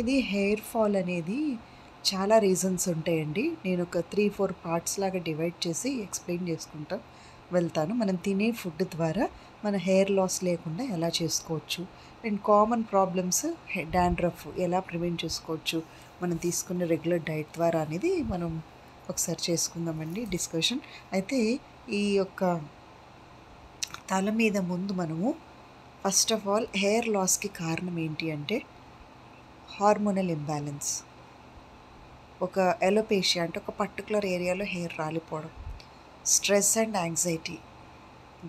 ఇది hair fall అనేది చాలా రీజన్స్ ఉంటాయండి. నేను ఒక 3, 4 పార్ట్స్ లాగా డివైడ్ చేసి ఎక్స్‌ప్లెయిన్ చేసుకుంటా వెళ్తాను. మనం తినే ఫుడ్ ద్వారా మన హెయిర్ లాస్ లేకుండా ఎలా చేసుకోవచ్చు? అండ్ కామన్ ప్రాబ్లమ్స్ డాండ్రఫ్ ఎలా ప్రివెంట్ చేసుకోవచ్చు? మనం తీసుకునే రెగ్యులర్ డైట్ ద్వారా అనేది మనం ఒకసారి చేసుకుందామండి డిస్కషన్. అయితే ఈ యొక్క తల మీద ముందు మనము ఫస్ట్ ఆఫ్ ఆల్ హెయిర్ లాస్‌కి కారణం ఏంటి అంటే హార్మోనల్ ఇంబాలెన్స్. ఒక ఎలోపేషియా అంటే ఒక పర్టికులర్ ఏరియాలో హెయిర్ రాలిపోవడం, stress and anxiety,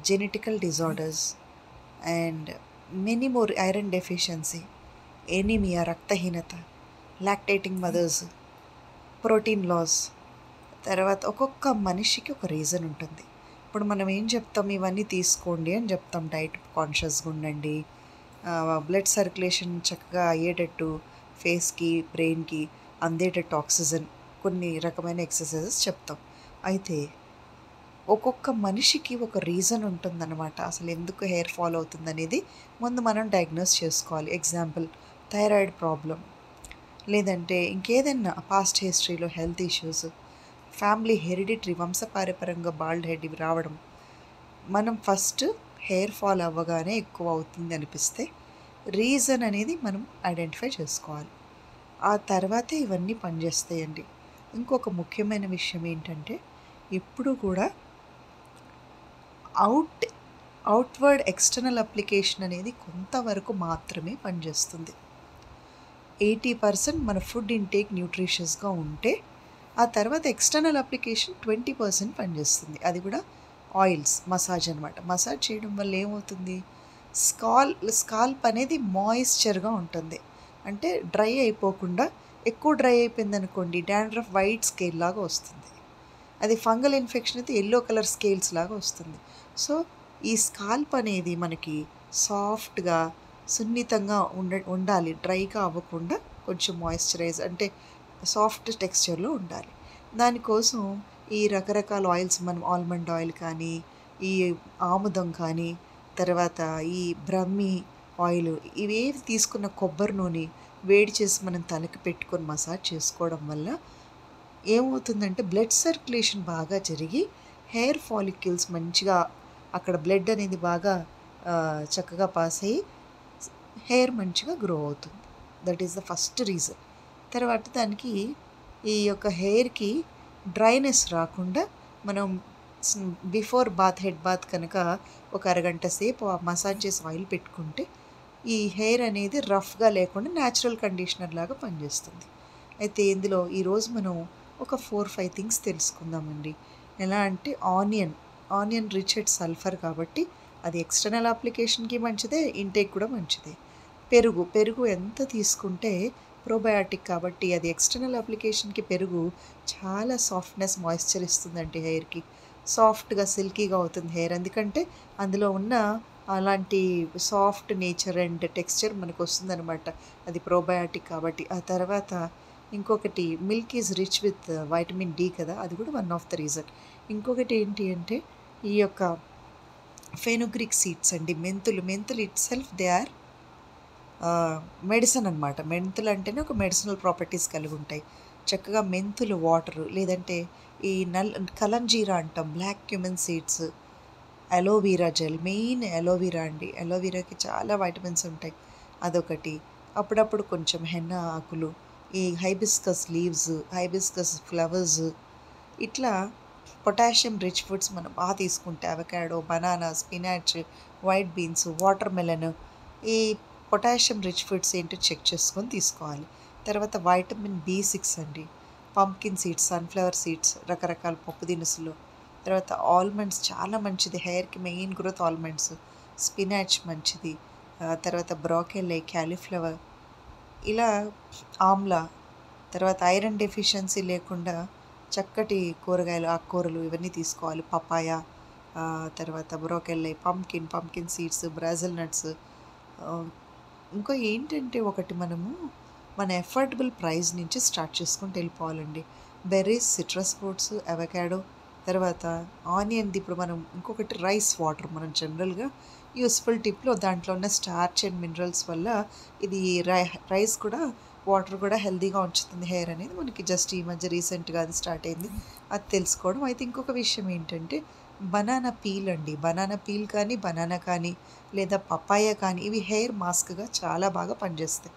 genetical disorders and many more, iron deficiency, anaemia రక్తహీనత, లాక్టేటింగ్ మదర్స్, ప్రోటీన్ లాస్. తర్వాత ఒక్కొక్క మనిషికి ఒక రీజన్ ఉంటుంది. ఇప్పుడు మనం ఏం చెప్తాం, ఇవన్నీ తీసుకోండి అని చెప్తాం, డైట్ కాన్షియస్గా ఉండండి, బ్లడ్ సర్క్యులేషన్ చక్కగా అయ్యేటట్టు, ఫేస్కి బ్రెయిన్కి అందేటట్టు ఆక్సిజన్, కొన్ని రకమైన ఎక్సర్సైజెస్ చెప్తాం. అయితే ఒక్కొక్క మనిషికి ఒక రీజన్ ఉంటుందన్నమాట అసలు ఎందుకు హెయిర్ ఫాల్ అవుతుంది అనేది ముందు మనం డయాగ్నోస్ చేసుకోవాలి. ఎగ్జాంపుల్, థైరాయిడ్ ప్రాబ్లం, లేదంటే ఇంకేదైనా పాస్ట్ హిస్టరీలో హెల్త్ ఇష్యూస్, ఫ్యామిలీ హెరిడిటరీ వంశపారపరంగా బాల్డ్ హెడ్ ఇవి రావడం. మనం ఫస్ట్ హెయిర్ ఫాల్ అవ్వగానే ఎక్కువ అవుతుంది అనిపిస్తే రీజన్ అనేది మనం ఐడెంటిఫై చేసుకోవాలి. ఆ తర్వాతే ఇవన్నీ పనిచేస్తాయండి. ఇంకొక ముఖ్యమైన విషయం ఏంటంటే ఎప్పుడు కూడా అవుట్వర్డ్ ఎక్స్టర్నల్ అప్లికేషన్ అనేది కొంతవరకు మాత్రమే పనిచేస్తుంది. 80% మన ఫుడ్ ఇంటేక్ న్యూట్రిషియస్గా ఉంటే ఆ తర్వాత ఎక్స్టర్నల్ అప్లికేషన్ 20% పనిచేస్తుంది. అది కూడా ఆయిల్స్, మసాజ్ అనమాట. మసాజ్ చేయడం వల్ల ఏమవుతుంది, స్కాల్ప్ అనేది మాయిశ్చర్గా ఉంటుంది. అంటే డ్రై అయిపోకుండా, ఎక్కువ డ్రై అయిపోయింది అనుకోండి డాండ్రఫ్ వైట్ స్కేల్ లాగా వస్తుంది. అది ఫంగల్ ఇన్ఫెక్షన్ అయితే ఎల్లో కలర్ స్కేల్స్ లాగా వస్తుంది. సో ఈ స్కాల్ప్ అనేది మనకి సాఫ్ట్గా, సున్నితంగా ఉండాలి. డ్రైగా అవ్వకుండా కొంచెం మాయిశ్చరైజ్ అంటే సాఫ్ట్ టెక్స్చర్లో ఉండాలి. దానికోసం ఈ రకరకాల ఆయిల్స్, మనం ఆల్మండ్ ఆయిల్ కానీ, ఈ ఆముదం కానీ, తర్వాత ఈ బ్రహ్మి ఆయిల్, ఇవేవి తీసుకున్న కొబ్బరి నూనె వేడి చేసి మనం తలకి పెట్టుకొని మసాజ్ చేసుకోవడం వల్ల ఏమవుతుందంటే బ్లడ్ సర్క్యులేషన్ బాగా జరిగి హెయిర్ ఫాలిక్యూల్స్ మంచిగా అక్కడ బ్లడ్ అనేది బాగా చక్కగా పాస్ అయ్యి హెయిర్ మంచిగా గ్రో అవుతుంది. That is the first reason. తర్వాత దానికి ఈ యొక్క హెయిర్కి డ్రైనెస్ రాకుండా మనం బిఫోర్ బాత్, హెడ్ బాత్ కనుక ఒక అరగంట సేపు మసాజ్ చేసి ఆయిల్ పెట్టుకుంటే ఈ హెయిర్ అనేది రఫ్గా లేకుండా న్యాచురల్ కండిషనర్ లాగా పనిచేస్తుంది. అయితే ఇందులో ఈరోజు మనం ఒక 4-5 థింగ్స్ తెలుసుకుందామండి. ఎలా అంటే ఆనియన్ రిచ్ ఎట్ సల్ఫర్ కాబట్టి అది ఎక్స్టర్నల్ అప్లికేషన్కి మంచిదే, ఇంటేక్ కూడా మంచిదే. పెరుగు ఎంత తీసుకుంటే ప్రోబయాటిక్ కాబట్టి అది ఎక్స్టర్నల్ అప్లికేషన్కి పెరుగు చాలా సాఫ్ట్నెస్, మాయిశ్చర్ ఇస్తుందండి. హెయిర్కి సాఫ్ట్గా, సిల్కీగా అవుతుంది హెయిర్. ఎందుకంటే అందులో ఉన్న అలాంటి సాఫ్ట్ నేచర్ అండ్ టెక్స్చర్ మనకు వస్తుందన్నమాట, అది ప్రోబయాటిక్ కాబట్టి. ఆ తర్వాత ఇంకొకటి, milk is rich with vitamin D కదా, అది కూడా వన్ ఆఫ్ ద రీజన్. ఇంకొకటి ఏంటి అంటే ఈ యొక్క ఫెనుగ్రిక్ సీడ్స్ అండి, మెంతులు it self they are medicine అనమాట. మెంతులు అంటేనే ఒక మెడిసినల్ ప్రాపర్టీస్ కలిగి ఉంటాయి. చక్కగా మెంతులు వాటరు, లేదంటే ఈ కలంజీరా అంటాం, black cumin seeds, aloe vera gel, main aloe vera అండి. అలోవీరాకి చాలా వైటమిన్స్ ఉంటాయి, అదొకటి. అప్పుడప్పుడు కొంచెం హెన్నా ఆకులు, ఈ హైబిస్కస్ లీవ్స్, హైబిస్కస్ ఫ్లవర్స్, ఇట్లా పొటాషియం రిచ్ ఫుడ్స్ మనం బాగా తీసుకుంటే avocado, banana, spinach, white beans, water melon, ఈ పొటాషియం రిచ్ ఫుడ్స్ ఏంటో చెక్ చేసుకొని తీసుకోవాలి. తర్వాత వైటమిన్ B6 అండి, పంప్కిన్ సీడ్స్, సన్ఫ్లవర్ సీడ్స్, రకరకాల పప్పు దినుసులు. తర్వాత ఆల్మండ్స్ చాలా మంచిది హెయిర్కి, మెయిన్ గ్రోత్ ఆల్మండ్స్. స్పినాచ్ మంచిది. తర్వాత బ్రాకెల్లీ, క్యాలీఫ్లవర్, ఇలా ఆమ్లా. తర్వాత ఐరన్ డెఫిషియన్సీ లేకుండా చక్కటి కూరగాయలు, ఆకుకూరలు ఇవన్నీ తీసుకోవాలి. పపాయ, తర్వాత బ్రోకెల్లీ, పంకిన్ సీడ్స్, బ్రాజిల్ నట్స్. ఇంకో ఏంటంటే ఒకటి, మనము మన ఎఫర్డబుల్ ప్రైస్ నుంచి స్టార్ట్ చేసుకుంటూ వెళ్ళిపోవాలండి. బెర్రీస్, సిట్రస్ ఫ్రూట్స్, అవకాడో, తర్వాత ఆనియన్ది. ఇప్పుడు మనం ఇంకొకటి రైస్ వాటర్, మనం జనరల్గా యూస్ఫుల్ టిప్లో దాంట్లో ఉన్న స్టార్చ్ అండ్ మినరల్స్ వల్ల ఇది రైస్ కూడా వాటర్ కూడా హెల్తీగా ఉంచుతుంది హెయిర్ అనేది మనకి జస్ట్ ఈ మధ్య రీసెంట్గా అది స్టార్ట్ అయింది అది తెలుసుకోవడం. అయితే ఇంకొక విషయం ఏంటంటే బనానా పీల్ అండి. బనానా పీల్ కానీ బనానా కానీ లేదా పపాయ కానీ ఇవి హెయిర్ మాస్క్గా చాలా బాగా పనిచేస్తాయి.